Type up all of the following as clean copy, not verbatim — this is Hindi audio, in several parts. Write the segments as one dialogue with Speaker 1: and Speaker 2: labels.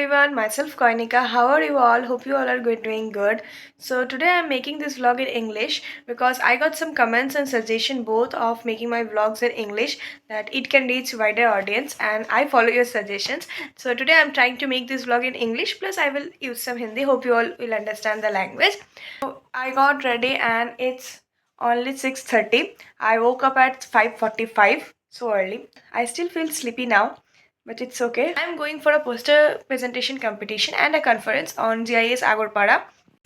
Speaker 1: everyone, myself Koinika. How are you all? Hope you all are doing good. So today I'm making this vlog in English because I got some comments and suggestion both of making my vlogs in English that it can reach wider audience and I follow your suggestions. So today I'm trying to make this vlog in English plus I will use some Hindi. Hope you all will understand the language. So I got ready and it's only 6:30. I woke up at 5:45, so early. I still feel sleepy now, but it's okay. I'm going for a poster presentation competition and a conference on GIS Agorpada.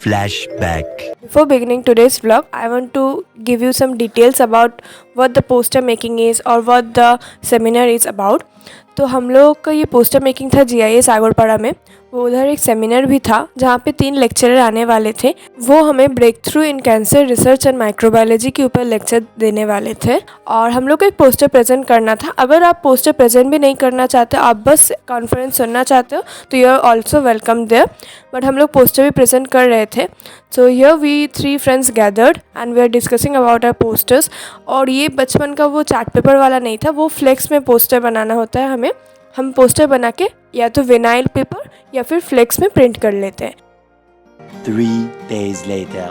Speaker 2: Flashback.
Speaker 1: Before beginning today's vlog, I want to give you some details about what the poster making is or what the seminar is about. तो हम लोग का ये पोस्टर मेकिंग था GIS आगरपाड़ा में। वो उधर एक सेमिनार भी था जहाँ पे 3 लेक्चरर आने वाले थे। वो हमें break through in cancer research and microbiology के ऊपर लेक्चर देने वाले थे और हम लोग को एक पोस्टर प्रेजेंट करना था। अगर आप पोस्टर प्रेजेंट भी नहीं करना चाहते, आप बस कॉन्फ्रेंस सुनना चाहते हो तो you are also welcome there, but हम लोग पोस्टर भी प्रेजेंट कर रहे थे। So here we 3 friends gathered and we are discussing about our posters. और ये बचपन का वो चार्ट पेपर वाला नहीं था, वो फ्लेक्स में पोस्टर बनाना होता है हमें। हम पोस्टर बना के या तो विनाइल पेपर या फिर फ्लेक्स में प्रिंट कर लेते हैं।
Speaker 2: 3 days later.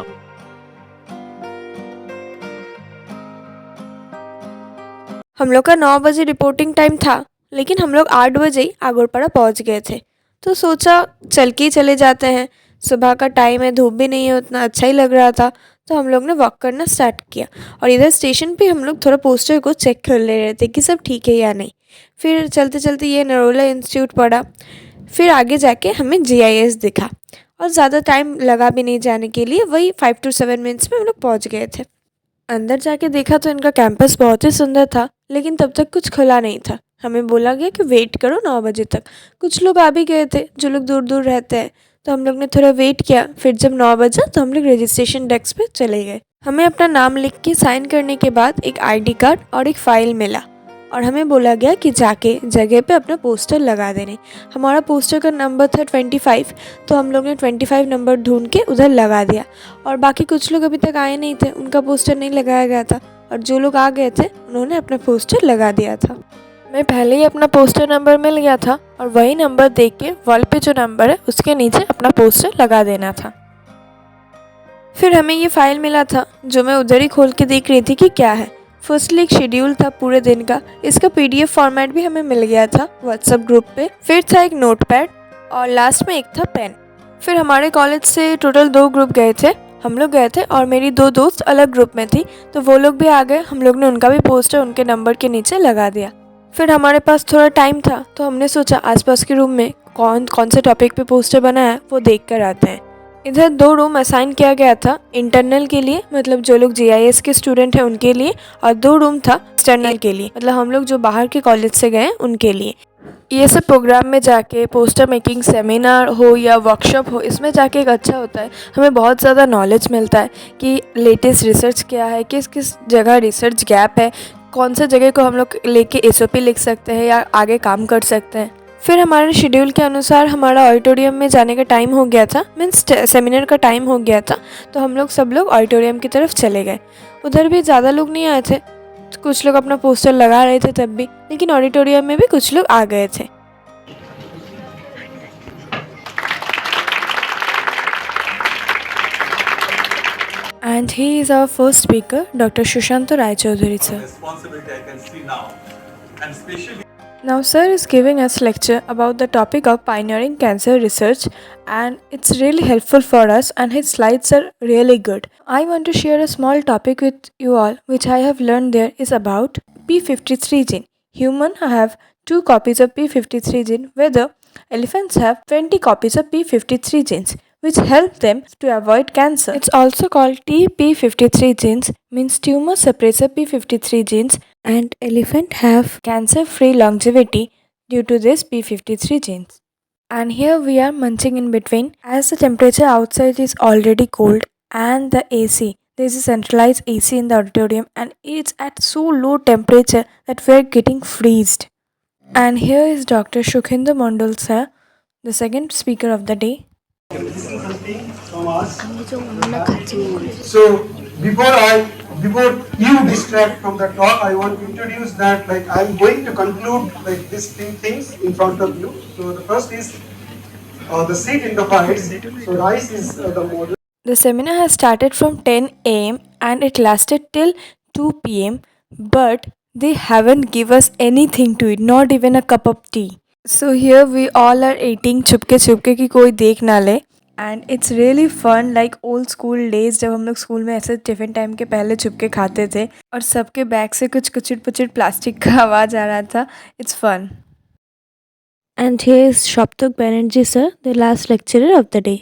Speaker 1: हम लोग का 9 बजे रिपोर्टिंग टाइम था, लेकिन हम लोग 8 बजे ही आगरपाड़ा पहुंच गए थे। तो सोचा चल के ही चले जाते हैं, सुबह का टाइम है, धूप भी नहीं है, उतना अच्छा ही लग रहा था। तो हम लोग ने वॉक करना स्टार्ट किया और इधर स्टेशन पे हम लोग थोड़ा पोस्टर को चेक कर ले रहे थे कि सब ठीक है या नहीं। फिर चलते चलते ये नरोला इंस्टीट्यूट पड़ा, फिर आगे जाके हमें GIS दिखा और ज़्यादा टाइम लगा भी नहीं जाने के लिए, वही 5 to 7 मिनट्स में हम लोग पहुँच गए थे। अंदर जाके देखा तो इनका कैंपस बहुत ही सुंदर था, लेकिन तब तक कुछ खुला नहीं था। हमें बोला गया कि वेट करो 9 बजे तक। कुछ लोग आ भी गए थे जो लोग दूर दूर रहते हैं, तो हम लोग ने थोड़ा वेट किया। फिर जब 9 बजा तो हम लोग रजिस्ट्रेशन डेस्क पे चले गए। हमें अपना नाम लिख के साइन करने के बाद एक ID कार्ड और एक फ़ाइल मिला और हमें बोला गया कि जाके जगह पे अपना पोस्टर लगा देने। हमारा पोस्टर का नंबर था 25, तो हम लोग ने 25 नंबर ढूंढ के उधर लगा दिया। और बाकी कुछ लोग अभी तक आए नहीं थे, उनका पोस्टर नहीं लगाया गया था, और जो लोग आ गए थे उन्होंने अपना पोस्टर लगा दिया था। मैं पहले ही अपना पोस्टर नंबर मिल गया था और वही नंबर देख के वॉल पे जो नंबर है उसके नीचे अपना पोस्टर लगा देना था। फिर हमें ये फाइल मिला था जो मैं उधर ही खोल के देख रही थी कि क्या है। फर्स्टली एक शेड्यूल था पूरे दिन का, इसका PDF फॉर्मेट भी हमें मिल गया था व्हाट्सएप ग्रुप पे। फिर था एक नोटपैड और लास्ट में एक था पेन। फिर हमारे कॉलेज से टोटल 2 ग्रुप गए थे। हम लोग गए थे और मेरी 2 दोस्त अलग ग्रुप में थी, तो वो लोग भी आ गए। हम लोग ने उनका भी पोस्टर उनके नंबर के नीचे लगा दिया। फिर हमारे पास थोड़ा टाइम था तो हमने सोचा आसपास के रूम में कौन कौन से टॉपिक पे पोस्टर बना है वो देख कर आते हैं। इधर 2 रूम असाइन किया गया था इंटरनल के लिए, मतलब जो लोग GIS के स्टूडेंट हैं उनके लिए, और 2 रूम था एक्सटर्नल के लिए, मतलब हम लोग जो बाहर के कॉलेज से गए उनके लिए। ये सब प्रोग्राम में जाके पोस्टर मेकिंग सेमिनार हो या वर्कशॉप हो, इसमें जाके एक अच्छा होता है, हमें बहुत ज़्यादा नॉलेज मिलता है कि लेटेस्ट रिसर्च क्या है, किस किस जगह रिसर्च गैप है, कौन सा जगह को हम लोग लेके SOP लिख सकते हैं या आगे काम कर सकते हैं। फिर हमारे शेड्यूल के अनुसार हमारा ऑडिटोरियम में जाने का टाइम हो गया था, मीन्स सेमिनार का टाइम हो गया था, तो हम लोग सब लोग ऑडिटोरियम की तरफ चले गए। उधर भी ज़्यादा लोग नहीं आए थे, तो कुछ लोग अपना पोस्टर लगा रहे थे तब भी, लेकिन ऑडिटोरियम में भी कुछ लोग आ गए थे। And he is our first speaker, Dr. Shushanto Rai Chaudhary sir.
Speaker 3: Responsibility I can see now, and especially
Speaker 1: Now sir is giving us lecture about the topic of pioneering cancer research, and it's really helpful for us and his slides are really good. I want to share a small topic with you all which I have learned there is about P53 gene. Humans have 2 copies of P53 gene, whether elephants have 20 copies of P53 genes, which help them to avoid cancer. It's also called TP53 genes, means tumor suppressor P53 genes, and elephant have cancer-free longevity due to this P53 genes. And here we are munching in between, as the temperature outside is already cold and the AC. There is a centralized AC in the auditorium and it's at so low temperature that we are getting freezed. And here is Dr. Shukhinder Mondal sir, the second speaker of the day.
Speaker 3: from us. So before you distract from the talk, I want to introduce that I'm going to conclude these 3 things in front of you. So the first is the seat in the files. So rice is the model.
Speaker 1: The seminar has started from 10 a.m. and it lasted till 2 p.m. But they haven't given us anything to eat, not even a cup of tea. So here we all are eating Chupke Chupke कि कोई देख ना ले. And it's really fun like old school days जब हम लोग स्कूल में ऐसे टिफ़िन टाइम के पहले छुपके खाते थे और सबके बैग से कुछ कुचिट पुचिट प्लास्टिक का आवाज़ आ रहा था. It's fun. And here is Shoptak Banerjee sir, the last lecturer of the day.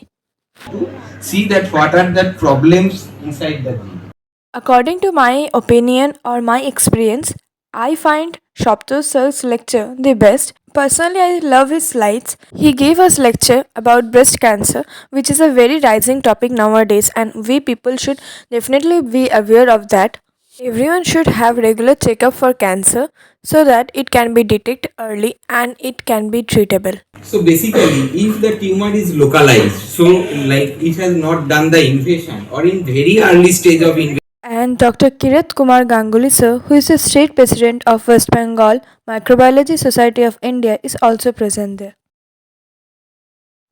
Speaker 4: See that what are the problems inside the group.
Speaker 1: According to my opinion or my experience, I find Shoptak sir's lecture the best. Personally, I love his slides. He gave us lecture about breast cancer, which is a very rising topic nowadays, and we people should definitely be aware of that. Everyone should have regular checkup for cancer so that it can be detected early and it can be treatable.
Speaker 4: So basically, if the tumor is localized, so like it has not done the invasion or in very early stage of invasion.
Speaker 1: And Dr. Kirat Kumar Ganguly sir, who is the state president of West Bengal Microbiology Society of India, is also present there.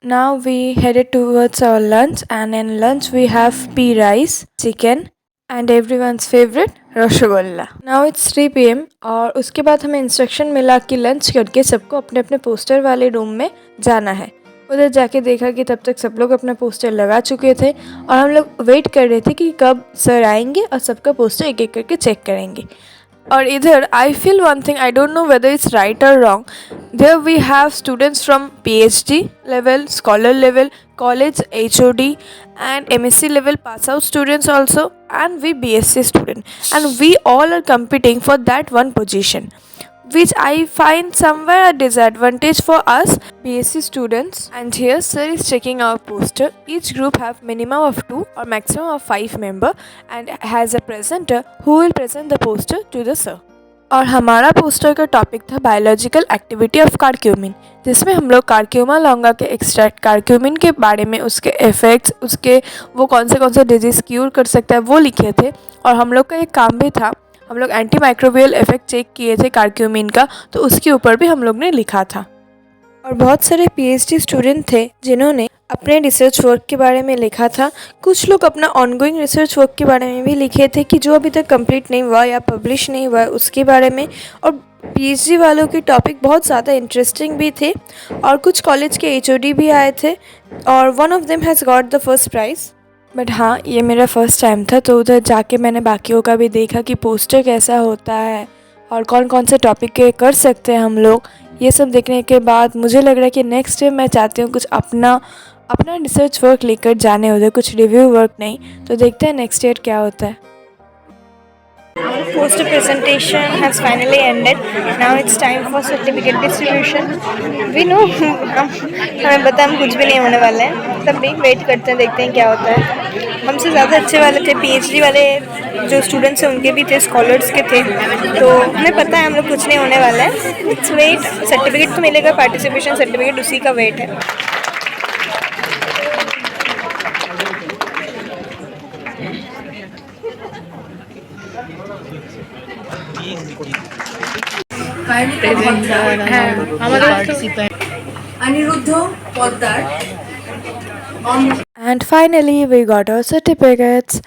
Speaker 1: Now we headed towards our lunch, and in lunch we have pea rice, chicken and everyone's favorite rasgulla. Now it's 3 p.m. और उसके बाद हमें इंस्ट्रक्शन मिला कि लंच करके सबको अपने अपने पोस्टर वाले रूम में जाना है. उधर जाके देखा कि तब तक सब लोग अपना पोस्टर लगा चुके थे और हम लोग वेट कर रहे थे कि कब सर आएंगे और सबका पोस्टर एक एक करके चेक करेंगे. और इधर I feel one thing, I don't know whether it's right और wrong. There we have students from PhD level, scholar level, college, HOD and MSc level pass out students also, and we BSc student, and we all are competing for that one position, which I find somewhere a disadvantage for us BSc students. And here sir is checking our poster. Each group have minimum of 2 or maximum of 5 member and has a presenter who will present the poster to the sir. और हमारा पोस्टर का टॉपिक था बायोलॉजिकल एक्टिविटी ऑफ कारक्यूमिन, जिसमें हम लोग कारक्यूमा लॉन्गा के एक्सट्रैक्ट कारक्यूमिन के बारे में, उसके इफ़ेक्ट्स, उसके वो कौन से डिजीज़ क्यूर कर सकता है वो लिखे थे. और हम लोग का एक काम भी था, हम लोग एंटी माइक्रोबियल इफेक्ट चेक किए थे कारक्यूमिन का, तो उसके ऊपर भी हम लोग ने लिखा था. और बहुत सारे PhD स्टूडेंट थे जिन्होंने अपने रिसर्च वर्क के बारे में लिखा था. कुछ लोग अपना ऑनगोइंग रिसर्च वर्क के बारे में भी लिखे थे कि जो अभी तक कंप्लीट नहीं हुआ या पब्लिश नहीं हुआ है उसके बारे में. और PhD वालों के टॉपिक बहुत ज़्यादा इंटरेस्टिंग भी थे और कुछ कॉलेज के HOD भी आए थे और one of them has got the first prize. But हाँ, ये मेरा फ़र्स्ट टाइम था, तो उधर जाके मैंने बाकियों का भी देखा कि पोस्टर कैसा होता है और कौन कौन से टॉपिक के कर सकते हैं हम लोग. ये सब देखने के बाद मुझे लग रहा है कि नेक्स्ट टाइम मैं चाहती हूँ कुछ अपना रिसर्च वर्क लेकर जाने, उधर कुछ रिव्यू वर्क नहीं. तो देखते हैं नेक्स्ट ईयर क्या होता है. Our poster presentation has finally ended. Now it's time for certificate distribution. We know हमें पता हम कुछ भी नहीं होने वाले हैं, तब भी वेट करते हैं, देखते हैं क्या होता है. हमसे ज़्यादा अच्छे वाले थे, PhD वाले जो स्टूडेंट्स हैं उनके भी थे, स्कॉलर्स के थे, तो हमें पता है हम लोग कुछ नहीं होने वाला है. Its weight. सर्टिफिकेट तो मिलेगा, पार्टिसिपेशन सर्टिफिकेट, उसी का वेट है. And finally we got our certificates.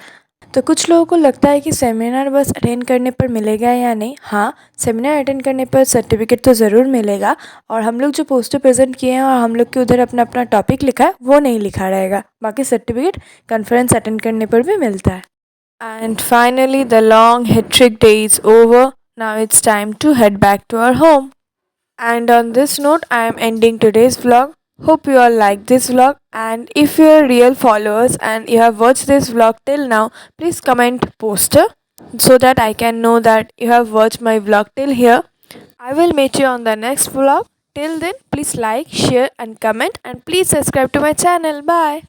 Speaker 1: तो कुछ लोगों को लगता है कि सेमिनार बस अटेंड करने पर मिलेगा या नहीं. हाँ, सेमिनार अटेंड करने पर सर्टिफिकेट तो ज़रूर मिलेगा और हम लोग जो पोस्टर प्रेजेंट किए हैं और हम लोग के उधर अपना अपना टॉपिक लिखा है वो नहीं लिखा रहेगा. बाकी सर्टिफिकेट कॉन्फ्रेंस अटेंड करने पर भी मिलता है. And finally the long hectic day is over. Now it's time to head back to our home. And on this note, I am ending today's vlog. Hope you all like this vlog, and if you are real followers and you have watched this vlog till now, please comment poster so that I can know that you have watched my vlog till here. I will meet you on the next vlog. Till then, please like, share and comment, and please subscribe to my channel. Bye.